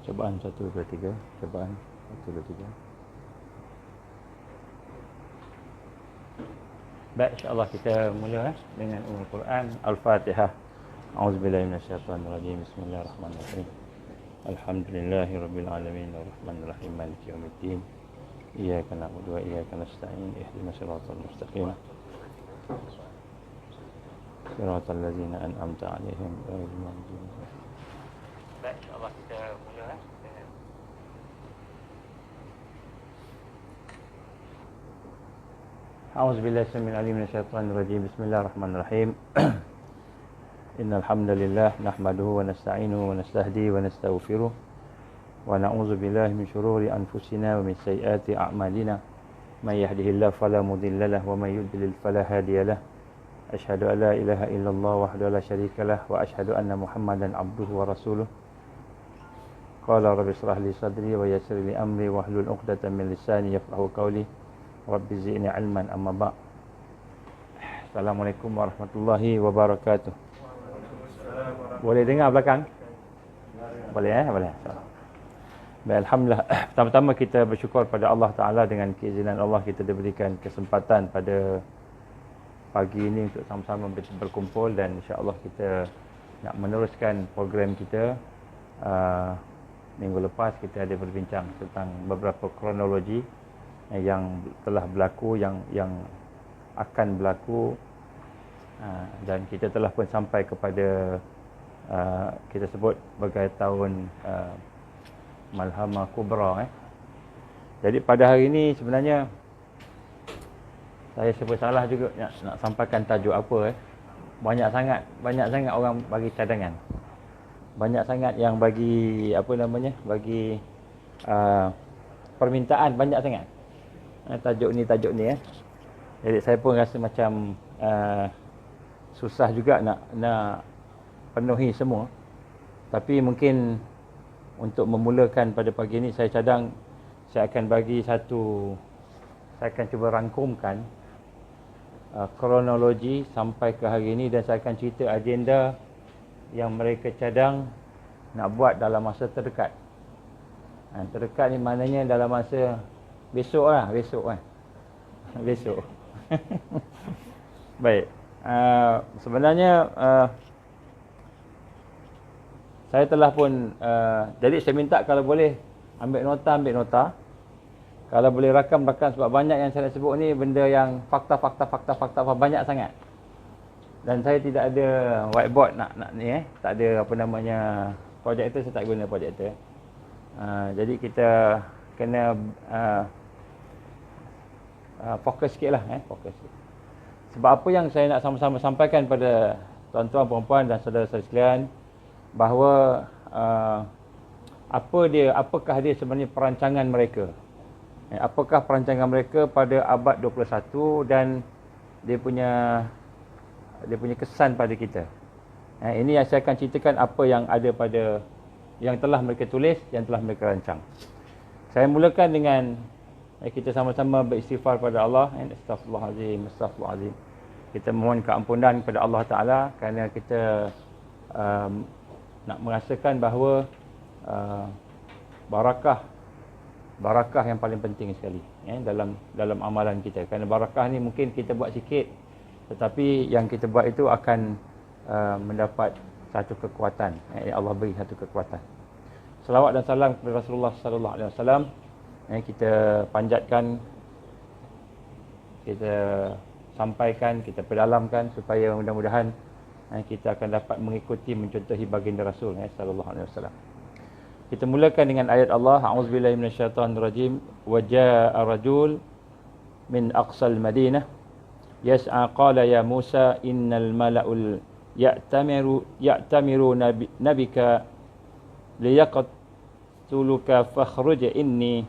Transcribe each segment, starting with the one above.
Cobaan 1, 2, 3. Cobaan 1, 2, 3. Baik, insyaAllah kita mula dengan Ummul Quran Al-Fatihah. A'udzubillahi minasyaitonirrajim. Bismillahirrahmanirrahim. Alhamdulillahirabbil alamin arrahmanir rahim maliki yaumiddin. Iyyaka na'budu wa iyyaka nasta'in. Ihdinas siratal mustaqim. Siratal ladzina an'amta 'alaihim ghairil maghdubi 'alaihim. Baik, insyaAllah kita mula dengan A'udzubillahi samil alim minasyaitonir rajim. Bismillahirrahmanirrahim. Innal hamdalillah nahmaduhu wa nasta'inuhu wa nastahdi wa nastaghfiruh wa na'udzu billahi min shururi anfusina wa min sayyiati a'malina. May yahdihillahu fala mudilla lahu wa may yudlil fala hadiya lahu. Asyhadu an la ilaha illallah wahdahu la syarika lahu wa asyhadu anna Muhammadan 'abduhu wa rasuluh. Qala rabbi shrah li sadri wa yassir li amri wahlul 'uqdatam min lisani yafqahu qawli. Rabbi zidni 'ilman amma ba'. Assalamualaikum warahmatullahi wabarakatuh. Boleh dengar belakang? Boleh boleh. Baik, alhamdulillah. Pertama-tama kita bersyukur pada Allah Taala dengan keizinan Allah kita diberikan kesempatan pada pagi ini untuk sama-sama berkumpul dan insya-Allah kita nak meneruskan program kita. Minggu lepas kita ada berbincang tentang beberapa kronologi yang telah berlaku, yang akan berlaku, dan kita telah pun sampai kepada kita sebut sebagai tahun Malhamah Kubra. Jadi pada hari ini sebenarnya saya sebut salah juga nak sampaikan tajuk apa. Banyak sangat orang bagi cadangan. Banyak sangat yang bagi bagi permintaan banyak sangat. Tajuk ni. Jadi saya pun rasa macam susah juga nak penuhi semua. Tapi mungkin untuk memulakan pada pagi ini saya cadang saya akan cuba rangkumkan kronologi sampai ke hari ini dan saya akan cerita agenda yang mereka cadang nak buat dalam masa terdekat. Terdekat ni maknanya dalam masa besok. Besok. Baik. Sebenarnya saya telah pun jadi saya minta kalau boleh ambil nota. Kalau boleh rakam sebab banyak yang saya nak sebut ni benda yang fakta banyak sangat. Dan saya tidak ada whiteboard nak ni tak ada projector, saya tak guna projector. Jadi kita kena fokus sikitlah fokus. Sebab apa yang saya nak sama-sama sampaikan pada tuan-tuan, puan-puan dan saudara-saudara sekalian bahawa apakah dia sebenarnya perancangan mereka. Apakah perancangan mereka pada abad 21 dan dia punya kesan pada kita. Ini yang saya akan ceritakan apa yang ada pada yang telah mereka tulis, yang telah mereka rancang. Saya mulakan dengan kita sama-sama beristighfar pada Allah. Astaghfirullahalazim. Kita mohon keampunan kepada Allah Taala kerana kita nak merasakan bahawa barakah yang paling penting sekali dalam amalan kita. Kerana barakah ni mungkin kita buat sikit, tetapi yang kita buat itu akan mendapat satu kekuatan. Allah beri satu kekuatan. Selawat dan salam kepada Rasulullah sallallahu alaihi wasallam. Kita panjatkan, kita sampaikan, kita perdalamkan supaya mudah-mudahan kita akan dapat mengikuti, mencontohi baginda Rasul sallallahu alaihi wasallam. Kita mulakan dengan ayat Allah. A'udzubillahi minasyaitonirrajim. Wa jaa'a rajul min aqsal Madinah yas'a qala ya Musa innal mala'ul ya'tamiru nabika liyaqtuluka fakhruj inni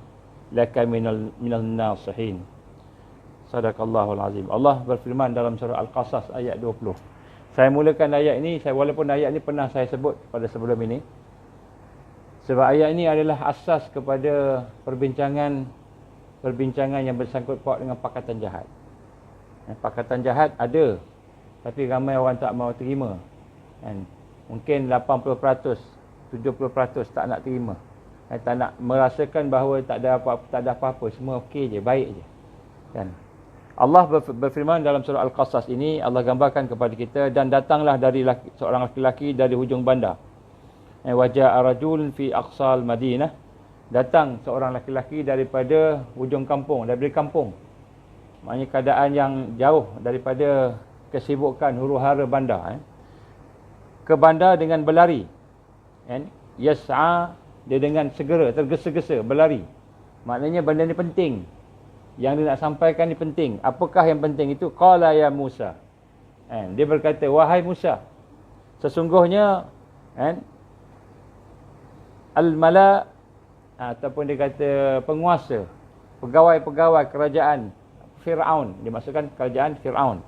laka minal nasihin. Sadaqallahul azim. Allah berfirman dalam surah Al-Qasas ayat 20. Saya mulakan ayat ini, walaupun ayat ini pernah saya sebut pada sebelum ini. Sebab ayat ini adalah asas kepada perbincangan yang bersangkut paut dengan pakatan jahat. Pakatan jahat ada, tapi ramai orang tak mahu terima. Mungkin 80%, 70% tak nak terima. Tak nak merasakan bahawa tak ada apa-apa, semua okey je, baik je. Kan? Allah berfirman dalam surah Al-Qasas ini, Allah gambarkan kepada kita, dan datanglah dari seorang laki-laki dari hujung bandar. Waja'a rajulun fi aqsal Madinah. Datang seorang laki-laki daripada hujung kampung, daripada kampung. Maknanya keadaan yang jauh daripada kesibukan huru-hara bandar. Ke bandar dengan berlari. Yas'a, dia dengan segera, tergesa-gesa, berlari. Maknanya benda ni penting. Yang dia nak sampaikan ni penting. Apakah yang penting itu? Qala ya Musa. Dia berkata, wahai Musa, sesungguhnya al-mala, ataupun dia kata penguasa, pegawai-pegawai kerajaan Fir'aun, dimaksudkan kerajaan Fir'aun,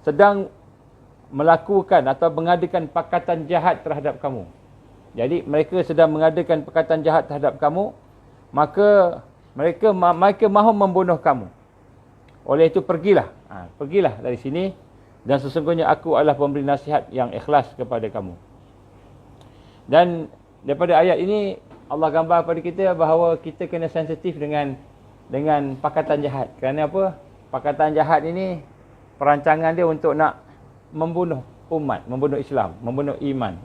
sedang melakukan atau mengadakan pakatan jahat terhadap kamu. Jadi mereka sedang mengadakan perkataan jahat terhadap kamu, maka mereka mahu membunuh kamu. Oleh itu pergilah. Pergilah dari sini, dan sesungguhnya aku adalah pemberi nasihat yang ikhlas kepada kamu. Dan daripada ayat ini Allah gambar kepada kita bahawa kita kena sensitif dengan pakatan jahat. Kerana apa? Pakatan jahat ini perancangan dia untuk nak membunuh umat, membunuh Islam, membunuh iman.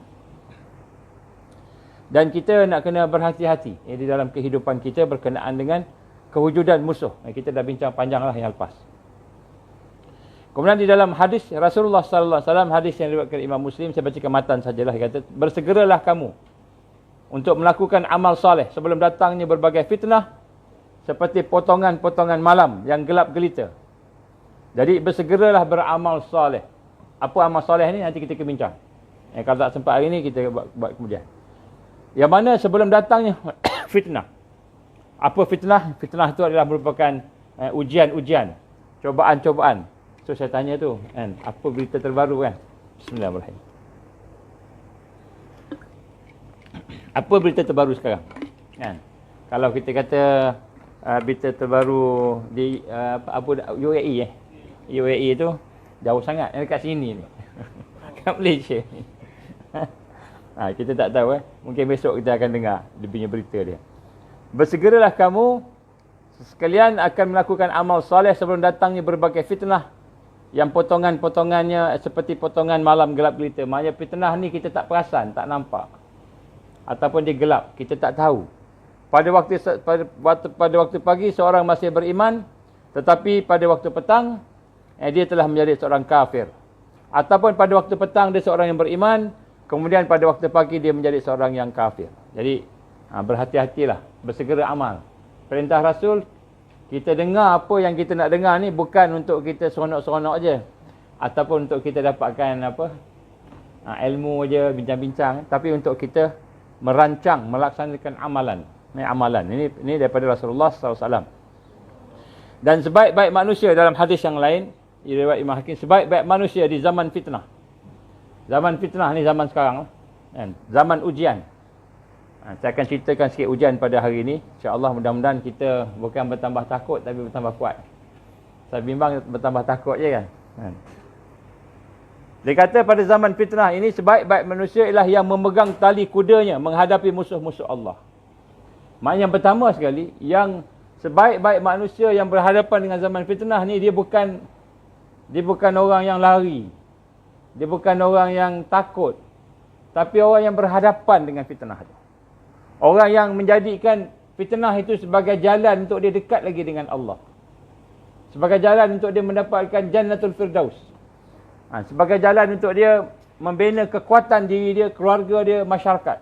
Dan kita nak kena berhati-hati di dalam kehidupan kita berkenaan dengan kewujudan musuh. Kita dah bincang panjang lah yang lepas. Kemudian di dalam hadis Rasulullah sallallahu alaihi wasallam, hadis yang diriwayatkan Imam Muslim, saya bacakan matan sajalah, dia kata, bersegeralah kamu untuk melakukan amal soleh sebelum datangnya berbagai fitnah seperti potongan-potongan malam yang gelap gelita. Jadi bersegeralah beramal soleh. Apa amal soleh ni nanti kita bincang. Kalau tak sempat hari ni kita buat kemudian. Yang mana sebelum datangnya fitnah. Apa fitnah? Fitnah itu adalah merupakan ujian-ujian, cobaan-cobaan. So saya tanya tu, apa berita terbaru kan? Bismillahirrahmanirrahim. Apa berita terbaru sekarang? Kalau kita kata berita terbaru di UAE UAE tu jauh sangat, dekat sini ni. Kat Malaysia ni. Kita tak tahu mungkin besok kita akan dengar dia punya berita dia. Bersegeralah kamu sekalian akan melakukan amal soleh sebelum datangnya berbagai fitnah yang potongan-potongannya seperti potongan malam gelap gelita. Maknanya fitnah ni kita tak perasan, tak nampak. Ataupun dia gelap, kita tak tahu. Pada waktu pagi seorang masih beriman, tetapi pada waktu petang dia telah menjadi seorang kafir. Ataupun pada waktu petang dia seorang yang beriman, kemudian pada waktu pagi dia menjadi seorang yang kafir. Jadi berhati-hatilah, bersegera amal. Perintah Rasul, kita dengar apa yang kita nak dengar ni bukan untuk kita seronok-seronok je, ataupun untuk kita dapatkan ilmu je, bincang-bincang, tapi untuk kita merancang, melaksanakan amalan. Ini daripada Rasulullah SAW. Dan sebaik-baik manusia dalam hadis yang lain, riwayat Imam Hakim, sebaik-baik manusia di zaman fitnah. Zaman fitnah ni zaman sekarang, zaman ujian. Saya akan ceritakan sikit ujian pada hari ini. InsyaAllah mudah-mudahan kita bukan bertambah takut tapi bertambah kuat. Saya bimbang bertambah takut je kan. Dia kata pada zaman fitnah ini sebaik-baik manusia ialah yang memegang tali kudanya menghadapi musuh-musuh Allah. Maknanya yang pertama sekali, yang sebaik-baik manusia yang berhadapan dengan zaman fitnah ni dia bukan orang yang lari. Dia bukan orang yang takut, tapi orang yang berhadapan dengan fitnah itu. Orang yang menjadikan fitnah itu sebagai jalan untuk dia dekat lagi dengan Allah. Sebagai jalan untuk dia mendapatkan Jannatul Firdaus. Sebagai jalan untuk dia membina kekuatan diri dia, keluarga dia, masyarakat.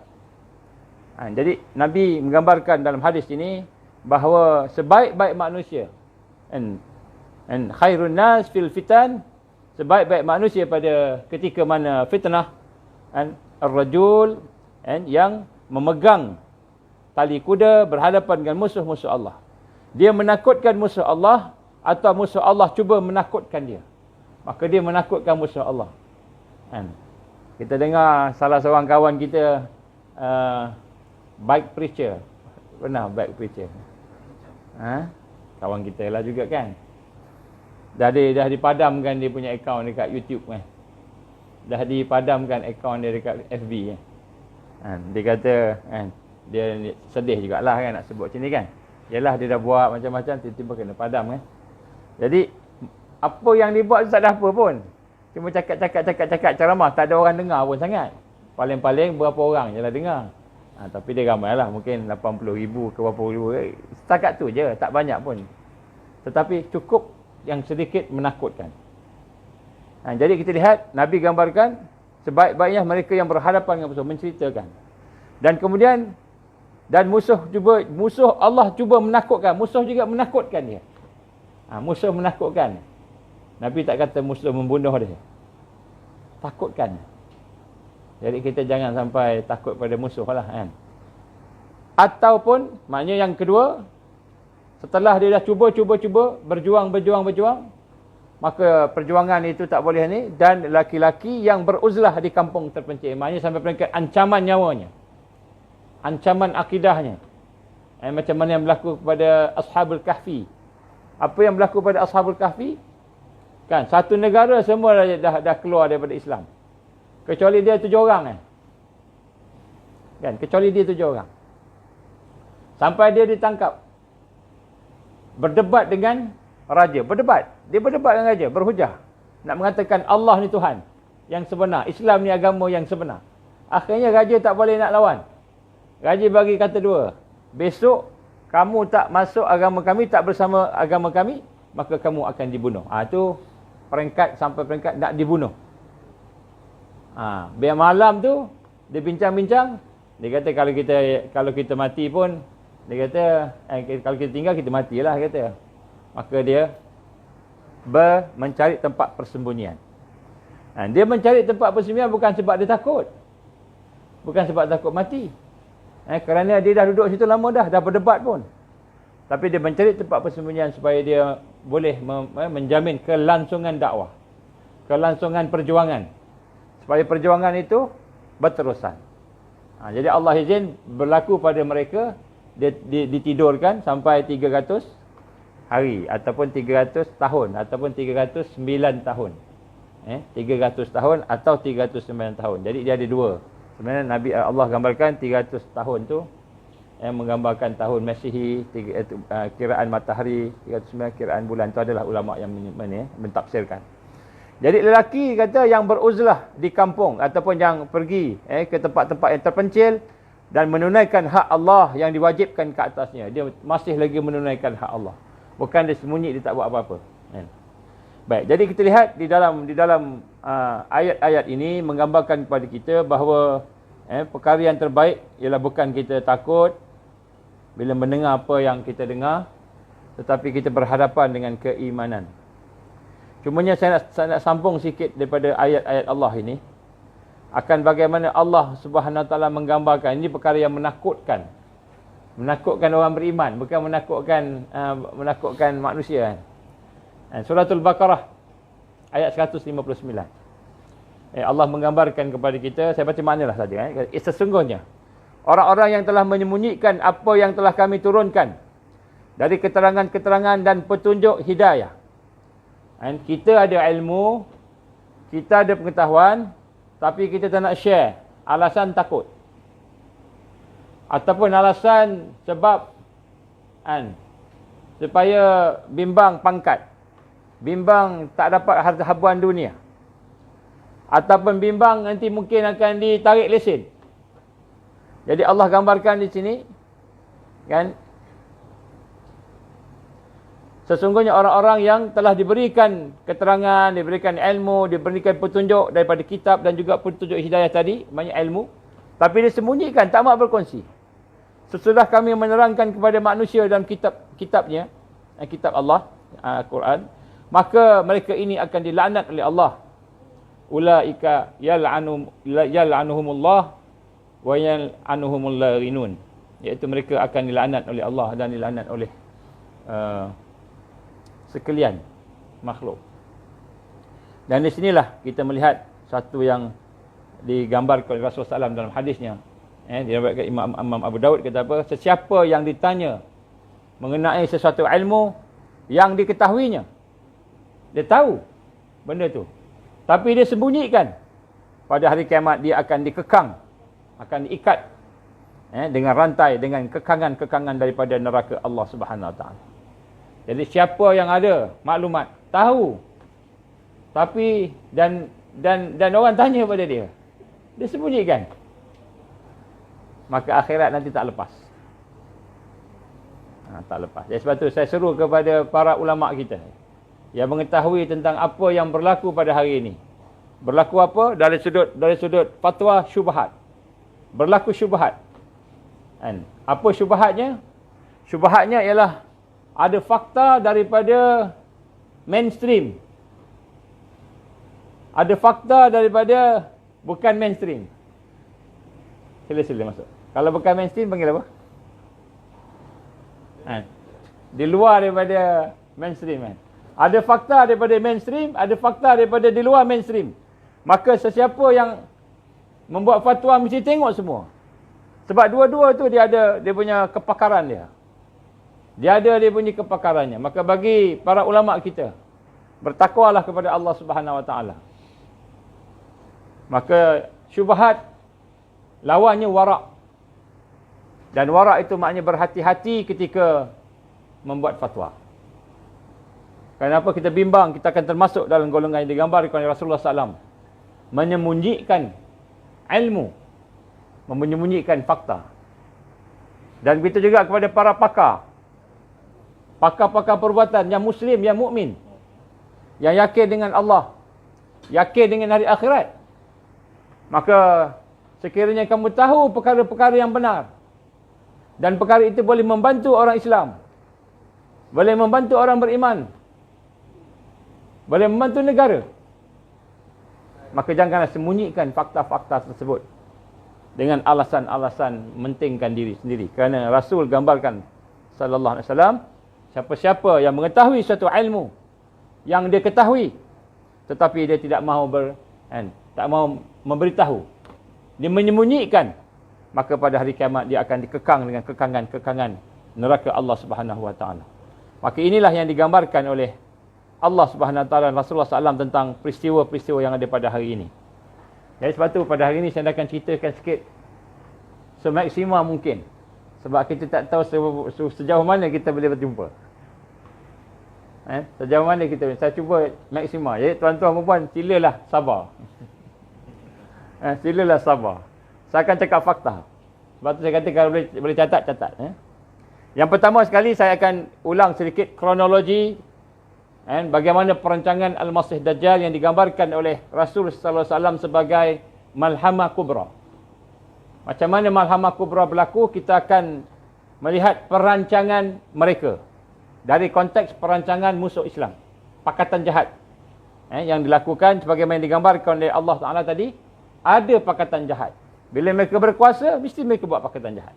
Jadi Nabi menggambarkan dalam hadis ini bahawa sebaik-baik manusia, khairun nas fil fitan, sebaik-baik manusia pada ketika mana fitnah, ar-rajul yang memegang tali kuda berhadapan dengan musuh-musuh Allah. Dia menakutkan musuh Allah atau musuh Allah cuba menakutkan dia. Maka dia menakutkan musuh Allah. Kita dengar salah seorang kawan kita bike preacher. Pernah bike preacher? Kawan kita lah juga kan. Dah dipadamkan dia punya akaun dekat YouTube kan. Dah dipadamkan akaun dia dekat FB kan. Dia kata dia sedih jugalah kan nak sebut macam ni kan. Yalah dia dah buat macam-macam, tiba-tiba kena padam kan. Jadi apa yang dibuat tu tak ada apa pun. Cuma cakap ceramah, tak ada orang dengar pun sangat. Paling-paling berapa orang je lah dengar. Tapi dia ramai lah, mungkin 80,000 ke berapa ribu. Setakat tu je, tak banyak pun. Tetapi cukup yang sedikit menakutkan. Jadi kita lihat, Nabi gambarkan sebaik-baiknya mereka yang berhadapan dengan musuh, menceritakan. Dan kemudian, musuh Allah cuba menakutkan, musuh juga menakutkan dia. Musuh menakutkan. Nabi tak kata musuh membunuh dia. Takutkan. Jadi kita jangan sampai takut pada musuh lah kan. Ataupun, maknanya yang kedua, setelah dia dah cuba, berjuang, maka perjuangan itu tak boleh ni, dan laki-laki yang beruzlah di kampung terpencil. Maknanya sampai peringkat ancaman nyawanya. Ancaman akidahnya. Macam mana yang berlaku kepada Ashabul Kahfi. Apa yang berlaku pada Ashabul Kahfi? Kan, satu negara semua dah keluar daripada Islam. Kecuali dia 7 orang kan. Kecuali dia 7 orang. Sampai dia ditangkap. Berdebat dengan raja. Dia berdebat dengan raja, berhujah. Nak mengatakan Allah ni Tuhan yang sebenar. Islam ni agama yang sebenar. Akhirnya raja tak boleh nak lawan. Raja bagi kata dua. Besok kamu tak masuk agama kami, tak bersama agama kami, maka kamu akan dibunuh. Itu peringkat sampai peringkat nak dibunuh. Biar malam tu dia bincang-bincang, dia kata kalau kita mati pun, dia kata kalau kita tinggal kita matilah, kata. Maka dia mencari tempat persembunyian. Dia mencari tempat persembunyian bukan sebab dia takut. Bukan sebab takut mati. Kerana dia dah duduk situ lama dah berdebat pun. Tapi dia mencari tempat persembunyian supaya dia boleh menjamin kelangsungan dakwah. Kelangsungan perjuangan. Supaya perjuangan itu berterusan. Jadi Allah izin berlaku pada mereka, dia ditidurkan sampai 300 hari ataupun 300 tahun ataupun 309 tahun. 300 tahun atau 309 tahun. Jadi dia ada dua. Sebenarnya Nabi Allah gambarkan 300 tahun tu yang menggambarkan tahun Masihi, kiraan matahari, 309 kiraan bulan. Tu adalah ulama yang mentafsirkan. Jadi lelaki kata yang beruzlah di kampung ataupun yang pergi ke tempat-tempat yang terpencil dan menunaikan hak Allah yang diwajibkan ke atasnya. Dia masih lagi menunaikan hak Allah. Bukan dia sembunyi, dia tak buat apa-apa. Baik, jadi kita lihat di dalam ayat-ayat ini menggambarkan kepada kita bahawa perkara yang terbaik ialah bukan kita takut bila mendengar apa yang kita dengar, tetapi kita berhadapan dengan keimanan. Cumanya saya nak sambung sikit daripada ayat-ayat Allah ini akan bagaimana Allah Subhanahu Wa Taala menggambarkan ini perkara yang menakutkan. Menakutkan orang beriman, bukan menakutkan manusia. Suratul Baqarah ayat 159. Allah menggambarkan kepada kita, saya baca maknalah saja. Sesungguhnya orang-orang yang telah menyembunyikan apa yang telah kami turunkan dari keterangan-keterangan dan petunjuk hidayah. Kita ada ilmu, kita ada pengetahuan, tapi kita tak nak share. Alasan takut. Ataupun alasan sebab supaya bimbang pangkat. Bimbang tak dapat harta habuan dunia. Ataupun bimbang nanti mungkin akan ditarik lesen. Jadi Allah gambarkan di sini kan, sesungguhnya orang-orang yang telah diberikan keterangan, diberikan ilmu, diberikan petunjuk daripada kitab dan juga petunjuk hidayah tadi, banyak ilmu, tapi dia sembunyikan, tak mahu berkongsi. Sesudah kami menerangkan kepada manusia dalam kitabnya, kitab Allah, Al-Quran, maka mereka ini akan dilaknat oleh Allah. Ulaika yal'anuhumullah wa yal'anuhumul laghinun. Iaitu mereka akan dilaknat oleh Allah dan dilaknat oleh sekalian makhluk. Dan di sinilah kita melihat satu yang digambarkan oleh Rasulullah SAW dalam hadisnya. Diriwayatkan Imam Abu Daud kata apa? Sesiapa yang ditanya mengenai sesuatu ilmu yang diketahuinya, dia tahu benda tu, tapi dia sembunyikan, pada hari kiamat dia akan dikekang, akan diikat dengan rantai, dengan kekangan-kekangan daripada neraka Allah Subhanahu Wa Taala. Jadi siapa yang ada maklumat, tahu, tapi dan orang tanya pada dia, dia sembunyikan, maka akhirat nanti tak lepas. Tak lepas. Jadi sebab tu saya seru kepada para ulama kita yang mengetahui tentang apa yang berlaku pada hari ini. Berlaku apa? Dari sudut fatwa syubhat. Berlaku syubhat. Kan? Apa syubhatnya? Syubhatnya ialah ada fakta daripada mainstream. Ada fakta daripada bukan mainstream. Sila masuk. Kalau bukan mainstream panggil apa? Di luar daripada mainstream kan. Ada fakta daripada mainstream, ada fakta daripada di luar mainstream. Maka sesiapa yang membuat fatwa mesti tengok semua. Sebab dua-dua tu dia ada dia punya kepakaran dia. Dia ada dia punya kepakarannya. Maka bagi para ulama kita, bertakwalah kepada Allah Subhanahu Wa Taala. Maka syubhat lawannya warak. Dan warak itu maknanya berhati-hati ketika membuat fatwa. Kenapa kita bimbang kita akan termasuk dalam golongan yang digambarkan oleh Rasulullah SAW. Menyembunyikan ilmu. Menyembunyikan fakta. Dan begitu juga kepada para pakar. Pakar-pakar perbuatan yang muslim, yang mukmin, yang yakin dengan Allah, yakin dengan hari akhirat. Maka sekiranya kamu tahu perkara-perkara yang benar, dan perkara itu boleh membantu orang Islam, boleh membantu orang beriman, boleh membantu negara, maka janganlah sembunyikan fakta-fakta tersebut dengan alasan-alasan mentingkan diri sendiri. Kerana Rasul gambarkan sallallahu alaihi wasallam, siapa-siapa yang mengetahui suatu ilmu yang dia ketahui tetapi dia tidak mahu tak mahu memberitahu, dia menyembunyikan, maka pada hari kiamat dia akan dikekang dengan kekangan-kekangan neraka Allah Subhanahu Wa Taala. Maka inilah yang digambarkan oleh Allah Subhanahu Wa Taala dan Rasulullah SAW tentang peristiwa-peristiwa yang ada pada hari ini. Jadi sebab tu pada hari ini saya akan ceritakan sikit semaksima mungkin. Sebab kita tak tahu sejauh mana kita boleh berjumpa. Sejauh mana kita boleh. Saya cuba maksima. Jadi tuan-tuan dan puan, silalah sabar. Silalah sabar. Saya akan cakap fakta. Sebab tu saya kata kalau boleh catat. Yang pertama sekali saya akan ulang sedikit kronologi bagaimana perancangan Al-Masih Dajjal yang digambarkan oleh Rasul sallallahu alaihi wasallam sebagai malhamah kubra. Macam mana malhamah kubra berlaku, kita akan melihat perancangan mereka dari konteks perancangan musuh Islam, pakatan jahat yang dilakukan sebagaimana digambarkan oleh Allah Taala tadi. Ada pakatan jahat. Bila mereka berkuasa, mesti mereka buat pakatan jahat.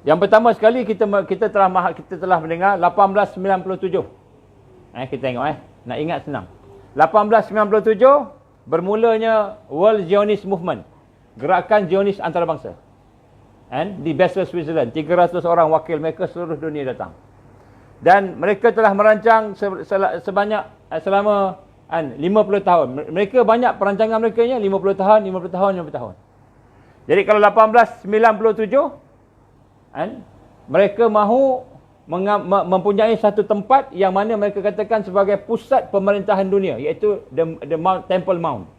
Yang pertama sekali kita telah mendengar 1897. Kita tengok nak ingat senang. 1897 bermulanya World Zionist Movement, gerakan Zionis antarabangsa. Di Basel, Switzerland, 300 orang wakil mereka seluruh dunia datang. Dan mereka telah merancang selama 50 tahun. Mereka banyak perancangan mereka 50 tahun. Jadi kalau 1897 mereka mahu mempunyai satu tempat yang mana mereka katakan sebagai pusat pemerintahan dunia, iaitu the Mount, Temple Mount.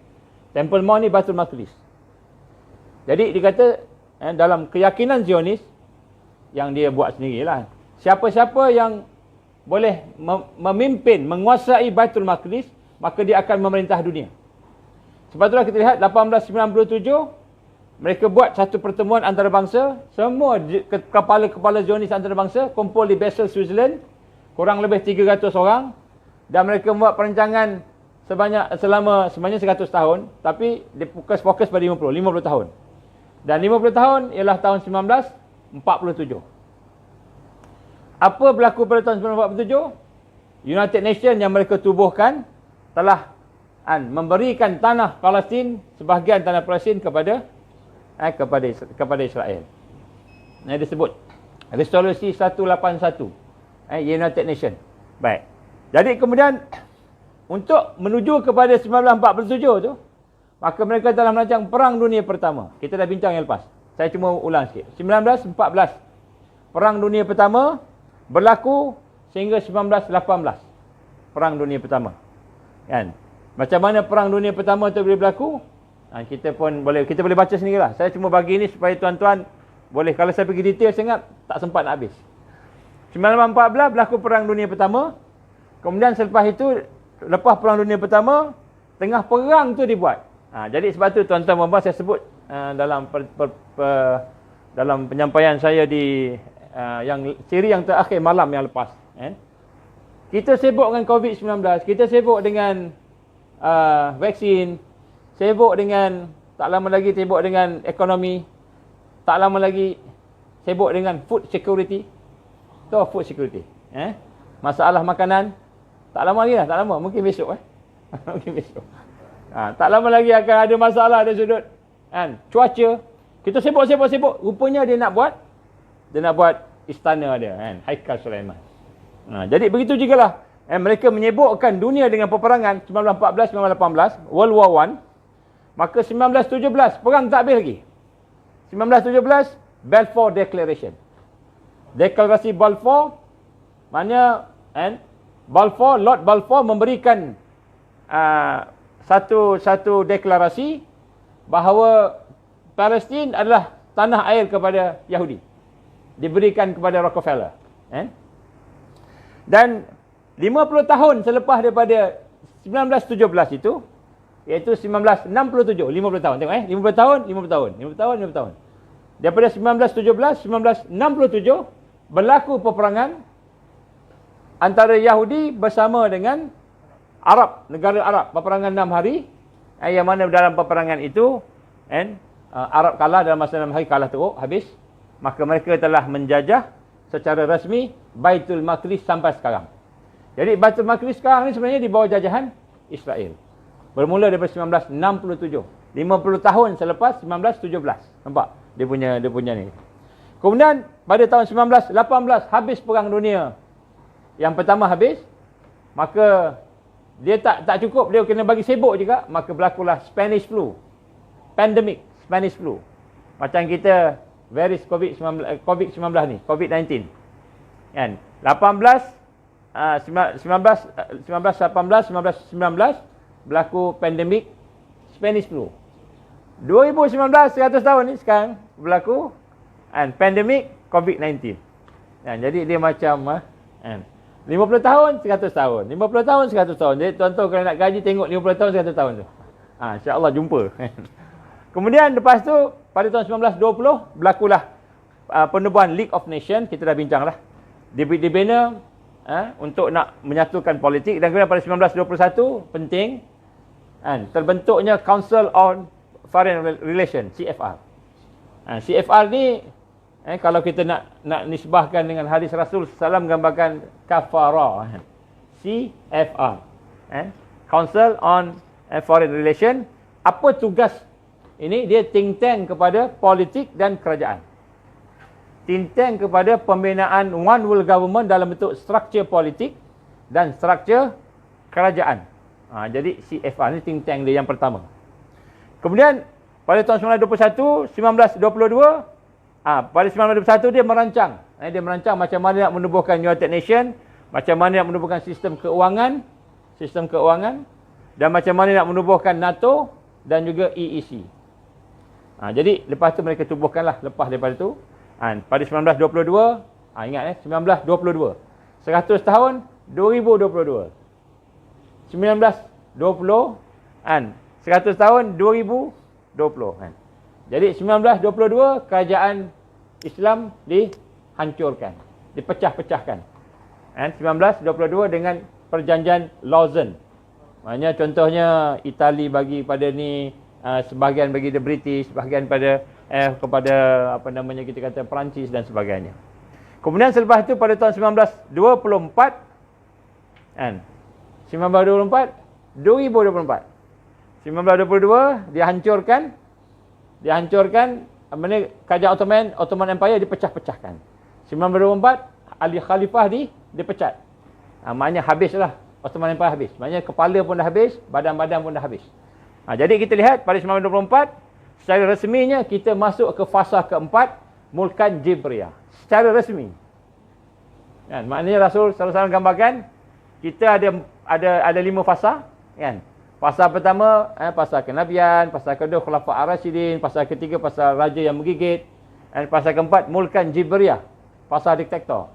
Temple Mount ni Baitul Maqdis. Jadi dikata dalam keyakinan Zionis yang dia buat sendirilah, siapa-siapa yang boleh memimpin, menguasai Baitul Maqdis, maka dia akan memerintah dunia. Sebab itulah kita lihat 1897 mereka buat satu pertemuan antarabangsa, semua kepala-kepala Zionis antarabangsa kumpul di Basel, Switzerland, kurang lebih 300 orang, dan mereka membuat perancangan selama 100 tahun, tapi dia fokus pada 50 tahun. Dan 50 tahun ialah tahun 1947. Apa berlaku pada tahun 1947? United Nations yang mereka tubuhkan telah memberikan tanah Palestin, sebahagian tanah Palestin kepada Israel. Ini disebut Resolusi 181 United Nations. Baik. Jadi kemudian untuk menuju kepada 1947 tu, maka mereka telah merancang Perang Dunia Pertama. Kita dah bincang yang lepas. Saya cuma ulang sikit. 1914, Perang Dunia Pertama berlaku sehingga 1918. Perang Dunia Pertama. Kan? Macam mana Perang Dunia Pertama tu boleh berlaku? Kita boleh baca sendirilah. Saya cuma bagi ni supaya tuan-tuan boleh, kalau saya pergi detail sangat tak sempat nak habis. 1914 berlaku Perang Dunia Pertama. Kemudian selepas itu, lepas Perang Dunia Pertama, tengah perang tu dibuat. Jadi sebab tu tuan-tuan dan puan saya sebut dalam penyampaian saya di siri yang terakhir malam yang lepas. Kita sibuk dengan COVID-19, kita sibuk dengan vaksin, sibuk dengan, tak lama lagi sibuk dengan ekonomi, tak lama lagi sibuk dengan food security. Tu food security. Masalah makanan, tak lama lagi lah, tak lama, mungkin besok mungkin besok. Tak lama lagi akan ada masalah dari sudut cuaca. Kita sibuk. Rupanya dia nak buat istana dia, Haikal Sulaiman. Jadi begitu jugalah. Mereka menyibukkan dunia dengan peperangan 1914, 1918, World War I. Maka 1917, perang tak habis lagi. 1917, Balfour Declaration. Deklarasi Balfour, maknanya Lord Balfour memberikan satu deklarasi bahawa Palestin adalah tanah air kepada Yahudi. Diberikan kepada Rockefeller. Dan 50 tahun selepas daripada 1917 itu, iaitu 1967, 50 tahun. Tengok 50 tahun. Daripada 1917, 1967, berlaku peperangan antara Yahudi bersama dengan Arab, negara Arab. Peperangan 6 hari, yang mana dalam peperangan itu, Arab kalah dalam masa 6 hari, kalah teruk, habis. Maka mereka telah menjajah secara rasmi Baitul Maqdis sampai sekarang. Jadi Baitul Maqdis sekarang ni sebenarnya di bawah jajahan Israel. Bermula daripada 1967. 50 tahun selepas 1917. Nampak? Dia punya ni. Kemudian pada tahun 1918 habis Perang Dunia. Yang pertama habis. Maka dia tak cukup, dia kena bagi sibuk juga. Maka berlakulah Spanish flu. Pandemic Spanish flu. Macam kita virus COVID-19 ni, COVID-19. Kan? 1918, 1919 berlaku pandemik Spanish flu. 2019, 100 tahun ni sekarang berlaku pandemik COVID-19. Jadi dia macam 50 tahun, 100 tahun. 50 tahun, 100 tahun. Jadi tuan-tuan kalau nak gaji tengok 50 tahun, 100 tahun tu. InsyaAllah jumpa. Kemudian lepas tu, pada tahun 1920, berlakulah penubuhan League of Nations. Kita dah bincang lah. Dibina untuk nak menyatukan politik. Dan kemudian pada 1921, penting, terbentuknya Council on Foreign Relations, CFR. CFR ni, kalau kita nak nisbahkan dengan hadis Rasul SAW, gambarkan kafara. CFR. Council on Foreign Relations. Apa tugas ini? Dia think tank kepada politik dan kerajaan. Think tank kepada pembinaan one world government dalam bentuk struktur politik dan struktur kerajaan. Jadi CFR ni think tank dia yang pertama. Kemudian pada tahun 1921, 1922, pada 1921 dia merancang. Dia merancang macam mana nak menubuhkan United Nations, macam mana nak menubuhkan sistem keuangan, dan macam mana nak menubuhkan NATO dan juga EEC. Jadi lepas tu mereka tubuhkanlah, lepas daripada tu. Pada 1922, ingat 1922. 100 tahun, 2022. 1920, 100 tahun, 2020. Jadi 1922, kerajaan Islam dihancurkan, dipecah-pecahkan. 1922 dengan perjanjian Lausanne. Maknanya contohnya Itali bagi pada ni, sebahagian bagi the British, sebahagian pada kepada kita kata Perancis dan sebagainya. Kemudian selepas itu pada tahun 1924, 2024, 1922 dihancurkan kerajaan Ottoman Empire dipecah-pecahkan. 1924 Ali Khalifah dipecat. Maknanya habislah Ottoman Empire, habis. Maknanya kepala pun dah habis, badan-badan pun dah habis. Jadi kita lihat pada 1924 secara resminya kita masuk ke fasa keempat, Mulkan Jibriyah. Secara resmi. Kan? Maknanya Rasul SAW gambarkan, kita ada 5 fasa. Kan? Fasa pertama, fasa kenabian. Fasa kedua, Khulafa Ar-Rasyidin. Fasa ketiga, fasa raja yang menggigit. Dan fasa keempat, Mulkan Jibriyah. Fasa diktator.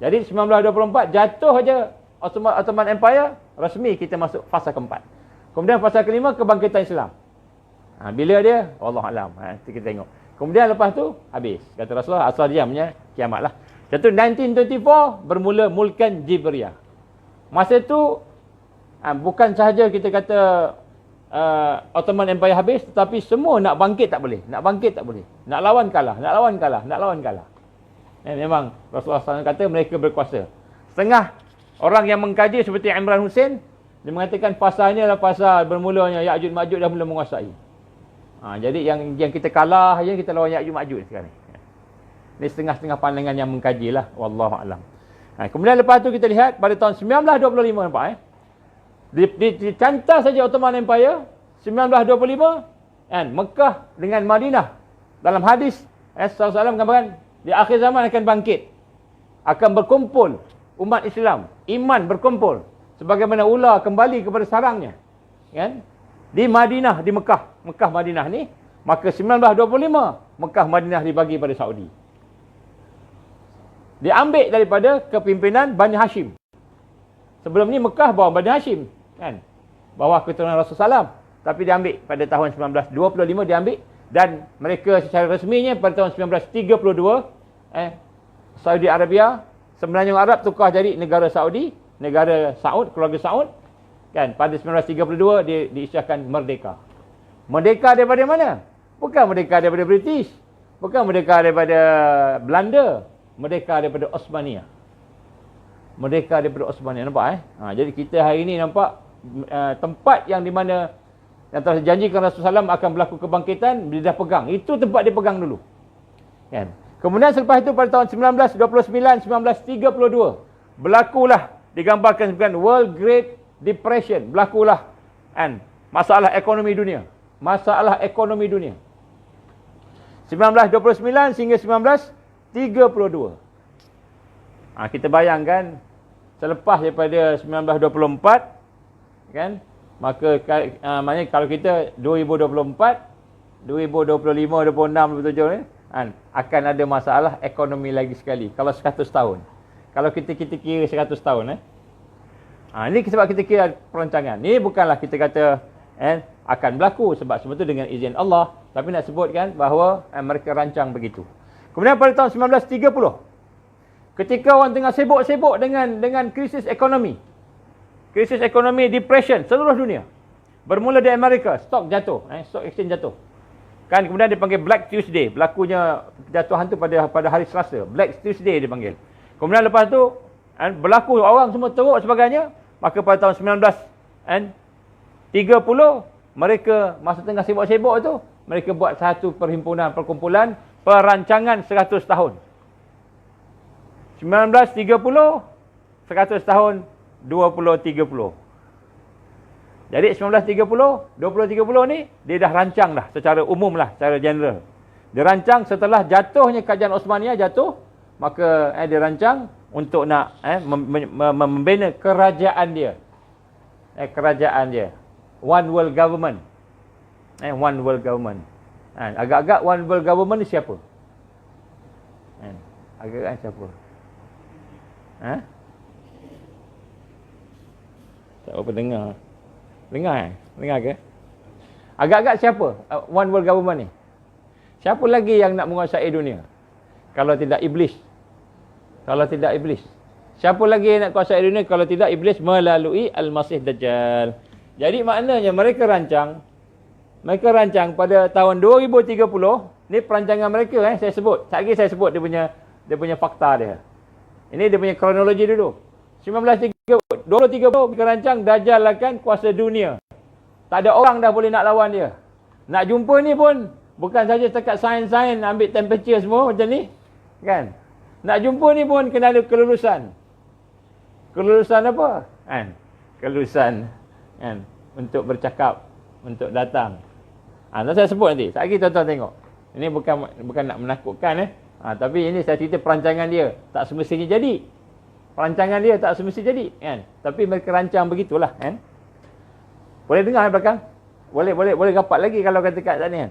Jadi 1924 jatuh aja Ottoman Empire, rasmi kita masuk fasa keempat. Kemudian fasa kelima, kebangkitan Islam. Bila dia? Wallahualam. Kita tengok. Kemudian lepas tu, habis. Kata Rasulullah, asal diamnya, kiamat lah. Jatuh 1924, bermula Mulkan Jibriyah. Masa tu, bukan sahaja kita kata Ottoman Empire habis, tetapi semua nak bangkit tak boleh. Nak bangkit tak boleh. Nak lawan kalah, nak lawan kalah, nak lawan kalah. Memang Rasulullah SAW kata mereka berkuasa. Setengah orang yang mengkaji seperti Imran Hussein, dia mengatakan fasa ini adalah fasa bermulanya Ya'juj Ma'juj dah mula menguasai. Jadi yang kita kalah je, kita lawan Ya'juj Ma'juj sekarang. Ini setengah-setengah pandangan yang mengkaji lah. Wallahualam. Kemudian lepas tu kita lihat pada tahun 1925 nampak dicantas saja Ottoman Empire 1925 Mekah dengan Madinah dalam hadis Rasulullah SAW gambarkan di akhir zaman akan bangkit, akan berkumpul umat Islam, iman berkumpul sebagaimana ular kembali kepada sarangnya, kan? Di Madinah, di Mekah Madinah ni, maka 1925 Mekah Madinah dibagi pada Saudi, diambil daripada kepimpinan Bani Hashim. Sebelum ni Mekah bawah Bani Hashim, kan? Bawah keturunan Rasulullah SAW, tapi diambil pada tahun 1925 diambil. Dan mereka secara resminya pada tahun 1932 Saudi Arabia, Semenanjung Arab tukar jadi negara Saudi, negara Saud, keluarga Saud, kan? Pada 1932 dia diisytiharkan merdeka. Merdeka daripada mana? Bukan merdeka daripada British, bukan merdeka daripada Belanda, merdeka daripada Osmania. Merdeka daripada Osmania, nampak jadi kita hari ini nampak tempat yang di mana yang telah dijanjikan Rasulullah SAW akan berlaku kebangkitan, dia dah pegang. Itu tempat dia pegang dulu. Kan? Kemudian selepas itu pada tahun 1929, 1932, berlakulah, digambarkan sebagai World Great Depression. Berlakulah masalah ekonomi dunia. Masalah ekonomi dunia. 1929 hingga 1932. Kita bayangkan, selepas daripada 1924, kan? Maka maknanya kalau kita 2024, 2025, 26, 27 ni akan ada masalah ekonomi lagi sekali. Kalau 100 tahun. Kalau kita kira 100 tahun ini sebab kita kira perancangan. Ni bukanlah kita kata akan berlaku sebab semua itu dengan izin Allah, tapi nak sebutkan bahawa mereka rancang begitu. Kemudian pada tahun 1930, ketika orang tengah sibuk-sibuk dengan krisis ekonomi, depression seluruh dunia. Bermula di Amerika, stok jatuh, stok exchange jatuh. Kan kemudian dipanggil Black Tuesday, berlakunya jatuhan tu pada hari Selasa. Black Tuesday dipanggil. Kemudian lepas tu berlaku orang semua teruk sebagainya, maka pada tahun 1930 mereka masa tengah sibuk-sibuk tu, mereka buat satu perkumpulan perancangan 100 tahun. 1930 100 tahun 2030. Jadi 1930, 2030 ni dia dah rancang dah secara umum lah, secara general. Dia rancang setelah jatuhnya kerajaan Osmania jatuh, maka dia rancang untuk nak membina kerajaan dia. Kerajaan dia. One World Government. One World Government. Agak-agak One World Government ni siapa? Agak-agak siapa? Tak apa dengar. Dengar ke? Agak-agak siapa One World Government ni? Siapa lagi yang nak menguasai dunia? Kalau tidak iblis. Siapa lagi yang nak kuasai dunia kalau tidak iblis melalui Al-Masih Dajjal? Jadi maknanya mereka rancang pada tahun 2030, ni perancangan mereka saya sebut. Sekali saya sebut dia punya fakta dia. Ini dia punya kronologi dulu. 2030 mereka rancang Dajjal akan kuasa dunia. Tak ada orang dah boleh nak lawan dia. Nak jumpa ni pun bukan saja setakat sains-sains ambil temperature semua macam ni, kan? Nak jumpa ni pun kena ada kelulusan. Kelulusan apa? Kelulusan untuk bercakap, untuk datang. Nanti saya sebut nanti. Sekejap lagi tuan-tuan tengok. Ini bukan nak menakutkan tapi ini saya cerita perancangan dia. Tak semestinya jadi. Perancangan dia tak semestinya jadi, kan? Tapi mereka rancang begitulah, kan? Boleh dengar belakang? Boleh rapat lagi kalau kata kat sana, kan?